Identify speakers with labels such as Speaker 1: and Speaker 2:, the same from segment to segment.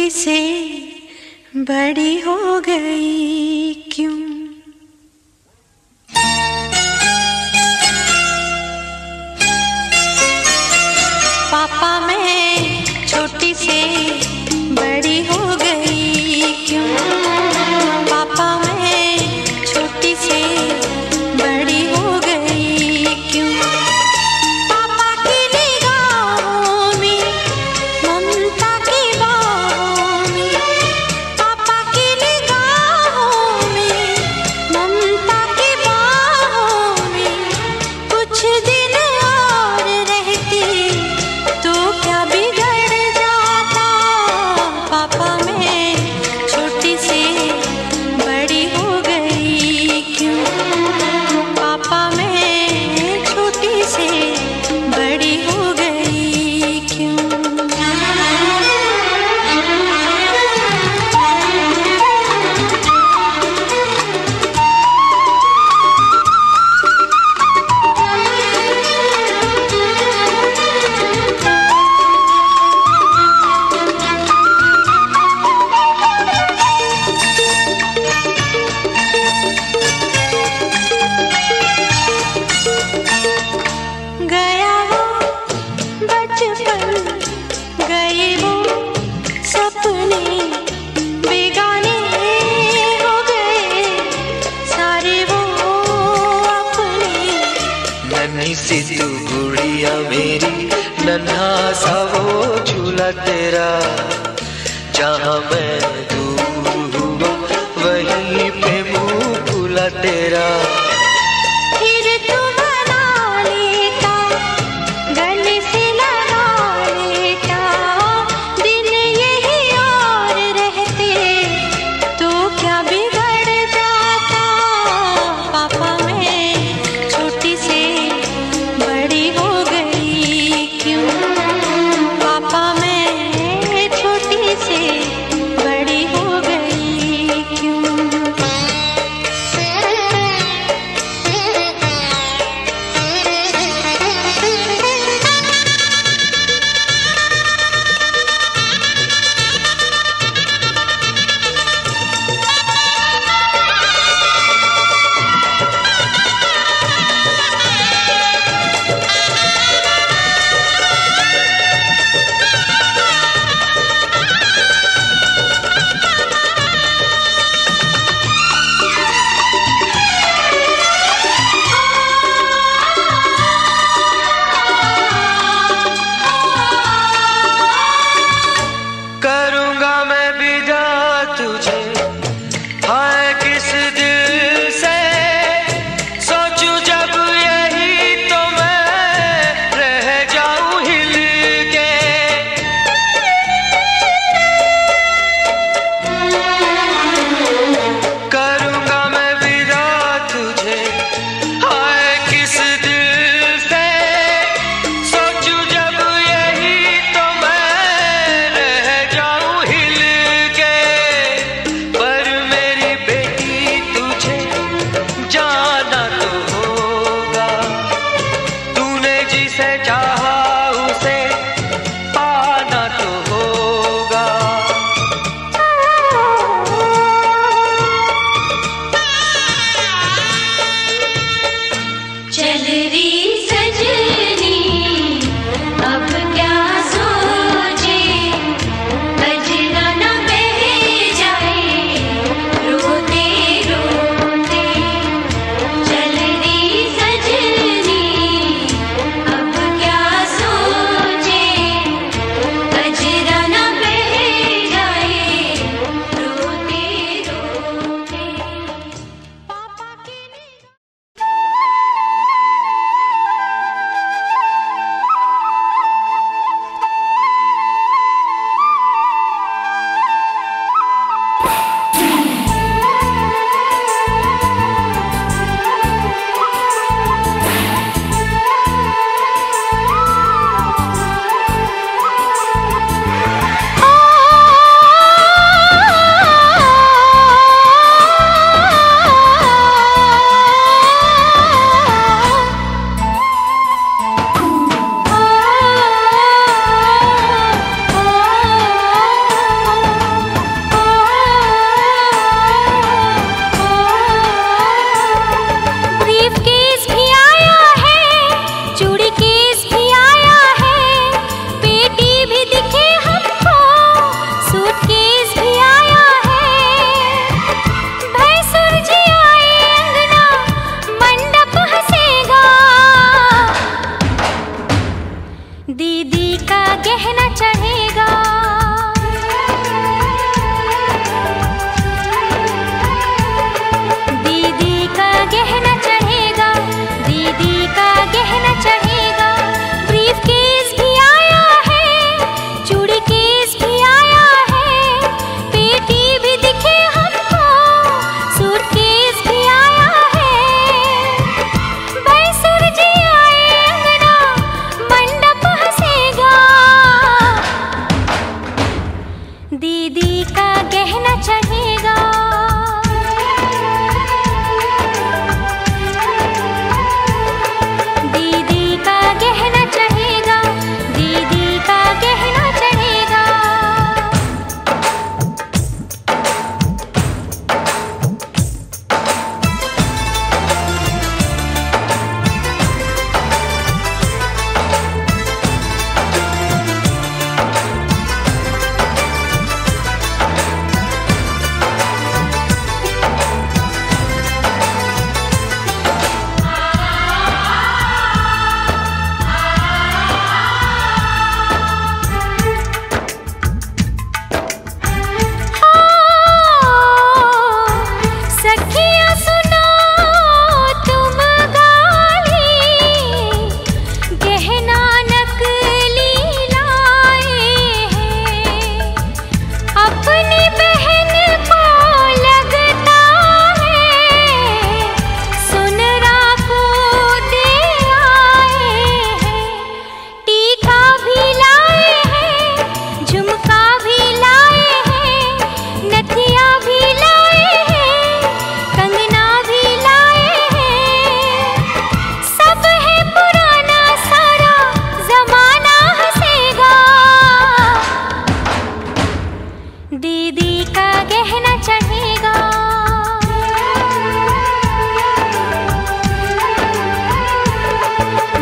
Speaker 1: छोटी से बड़ी हो गई क्यों? पापा मैं छोटी से बड़ी हो गई क्यों? पापा मैं छोटी से बड़ी हो गई क्यों? पापा की निगाहों में ममता की बाहों में, पापा की निगाहों में ममता की बाहों में, कुछ दिन और रहती तो क्या बिगड़ जाता? पापा मैं छोटी से बड़ी हो गई क्यों? पापा मैं छोटी से बड़ी हो गई क्यों? गया वो बचपन, गए वो सपने, बेगाने हो गए सारे वो अपने।
Speaker 2: नन्ही सी तू गुड़िया मेरी, नन्हा सा वो झूला तेरा, जहाँ मैं दूर हुआ वहीं पे मुँह खुला तेरा।
Speaker 1: फिर तू बना लेता, गले से लगा लेता, दिन यही और रहते तो क्या बिगड़ जाता? पापा मैं छोटी से बड़ी हो गई क्यों? पापा मैं छोटी से बड़ी हो गई क्यों?
Speaker 2: करूँगा मैं विदा तुझे, हाय किस दिल से सोचूं जब यही तो मैं रह जाऊं हिल के। करूँगा मैं विदा तुझे, हाय किस दिल से सोचूं जब यही तो मैं रह जाऊं हिल के।
Speaker 1: दीदी का गहना चढ़ेगा, दीदी का गहना चढ़ेगा, दीदी का गहना चढ़ेगा। दीदी का गहना चढ़ेगा,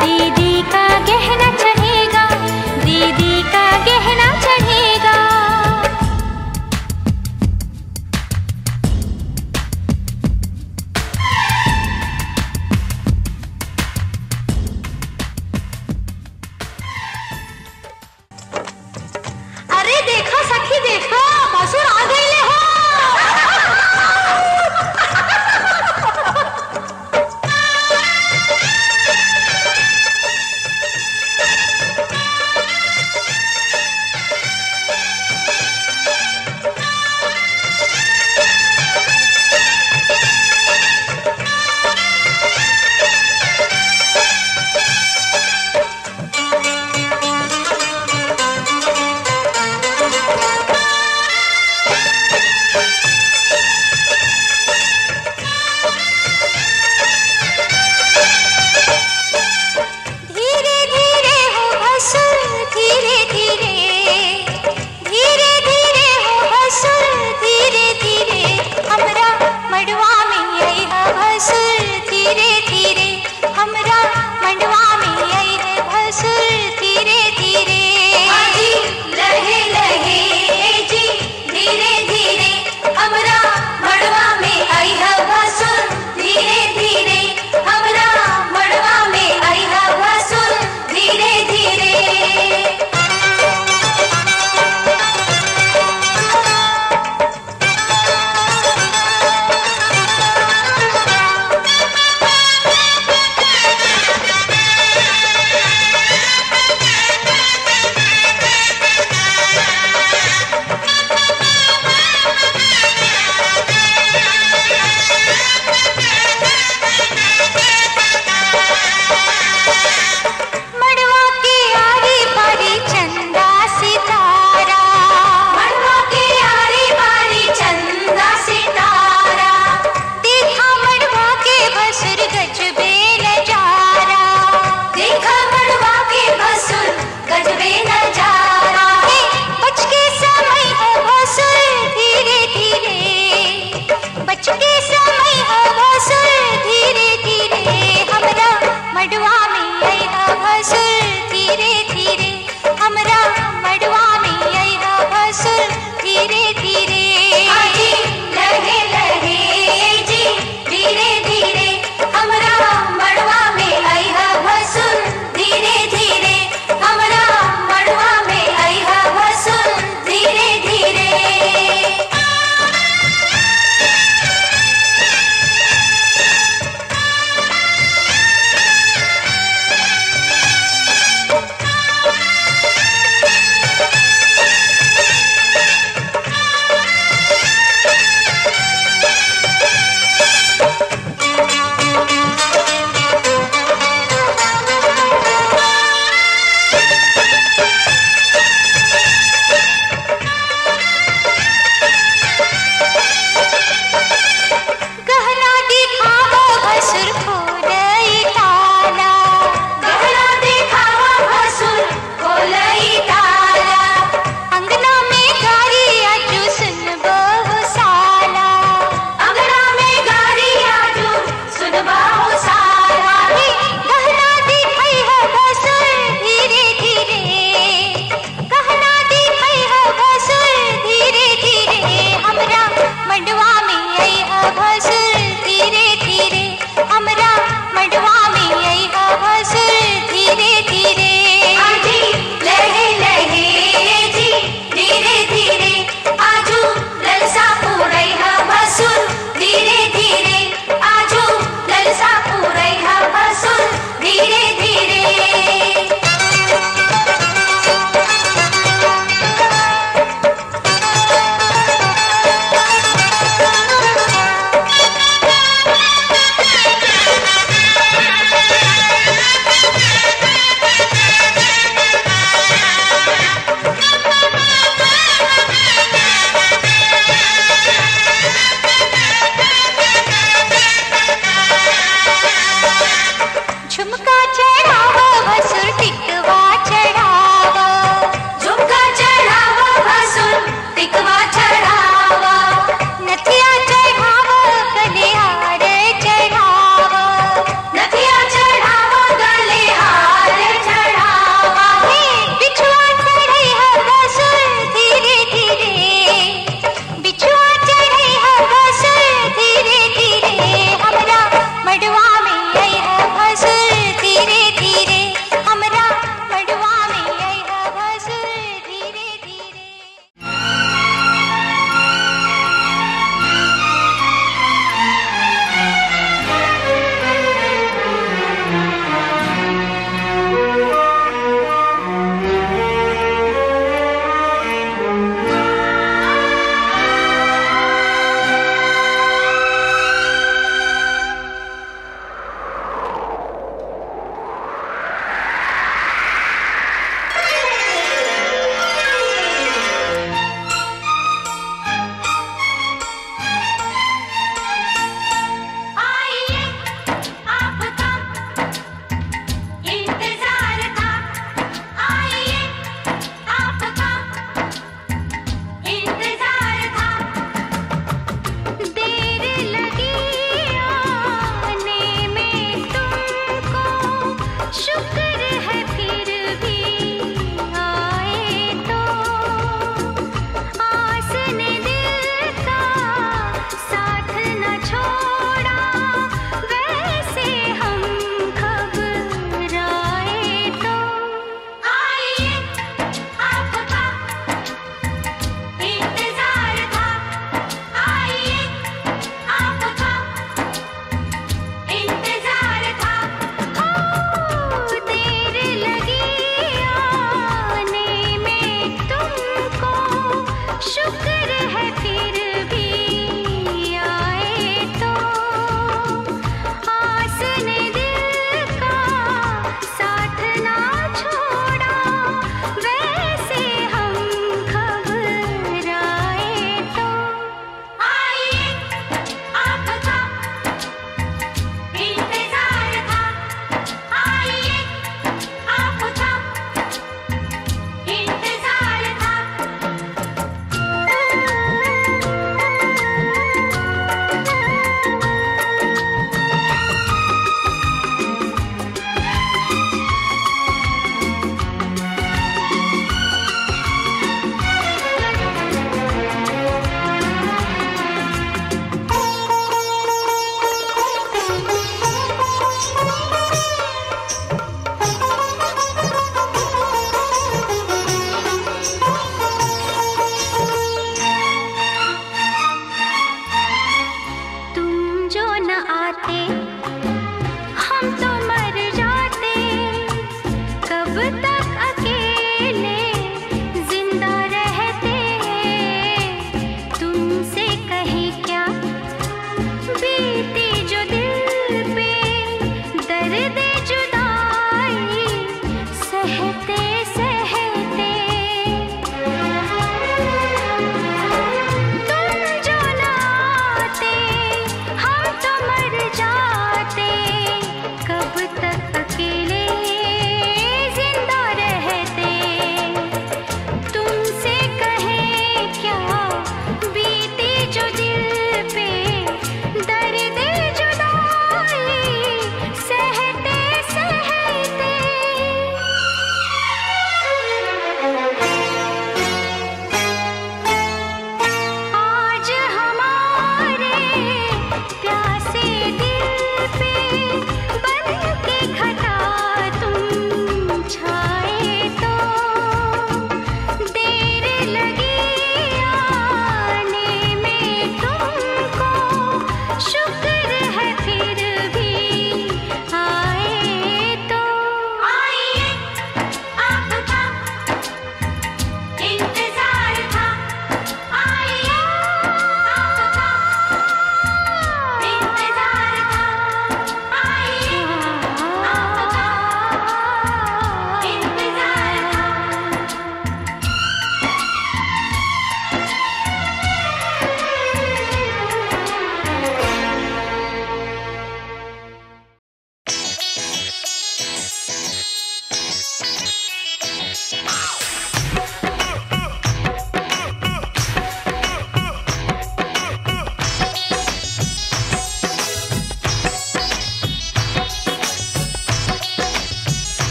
Speaker 1: दीदी का गहना चढ़ेगा, दीदी का गहना चढ़ेगा।
Speaker 3: अरे देखो सखी देखो, भसुर आ गईले हो।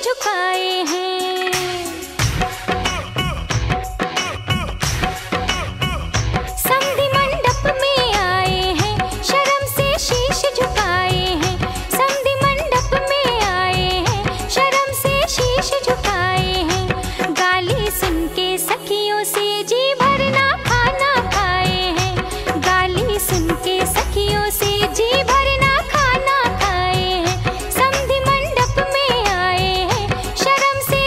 Speaker 1: झुकाए हैं। समधि मंडप में आए हैं, शर्म से शीश झुकाए हैं। समधि मंडप में आए हैं, शर्म से शीश झुकाए हैं। गाली सुन के सखियों से जी भरना खाना खाए हैं। गाली सुन के सखियों से जी भरना खाना खाए हैं। समधि मंडप में आए हैं, शर्म से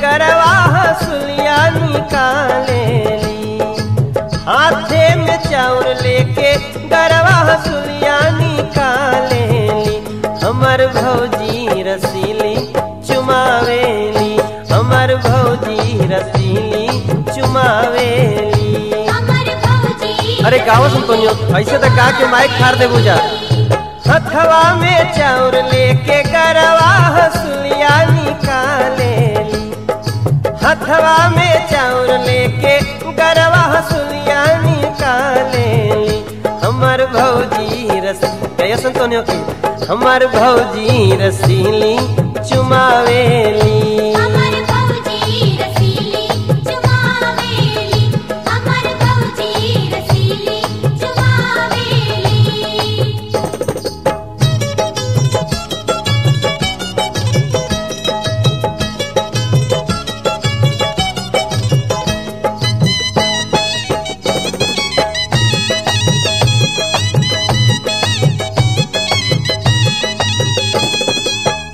Speaker 4: गरवा हसुलिया निकालेली, हाथे में चाउर लेके गरवा हसुलिया निकालेली। हमर भौजी रसीली चुमावेली, हमर भौजी रसीली चुमावेली। अरे गाँव सुन तो ऐसे तो का के माइक खार दे बुझा। हथवा में चाउर लेके गरवा हसुलिया निकालेली, हथवा में चाउर लेके गरवा हसुलिया निकालेली। हमर भौजी रसीली तो नहीं होती, हमर भौजी रसीली चुमावेली।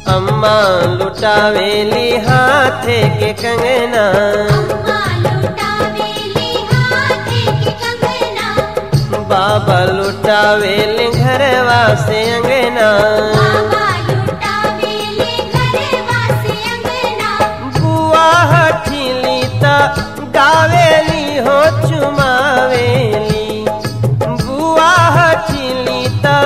Speaker 4: अम्मा लुटावेली हाथे के कंगना, बाबा लुटावेली घरवा से अंगना। बुआ हठीली ता गावेली हो चुमावेली, बुआ हठीली ता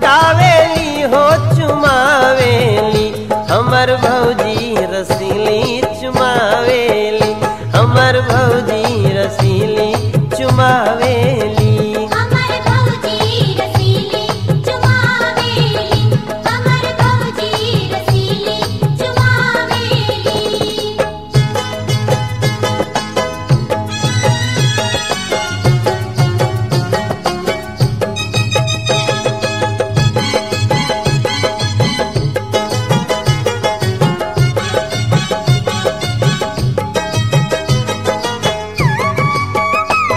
Speaker 4: गावेली हो चुमावेली। हमर भौजी रसीली चुमावेली, हमर भौजी रसीली चुमावेली।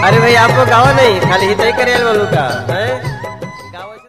Speaker 4: अरे भाई आपको गावा नहीं खाली हितई करे बोलू का।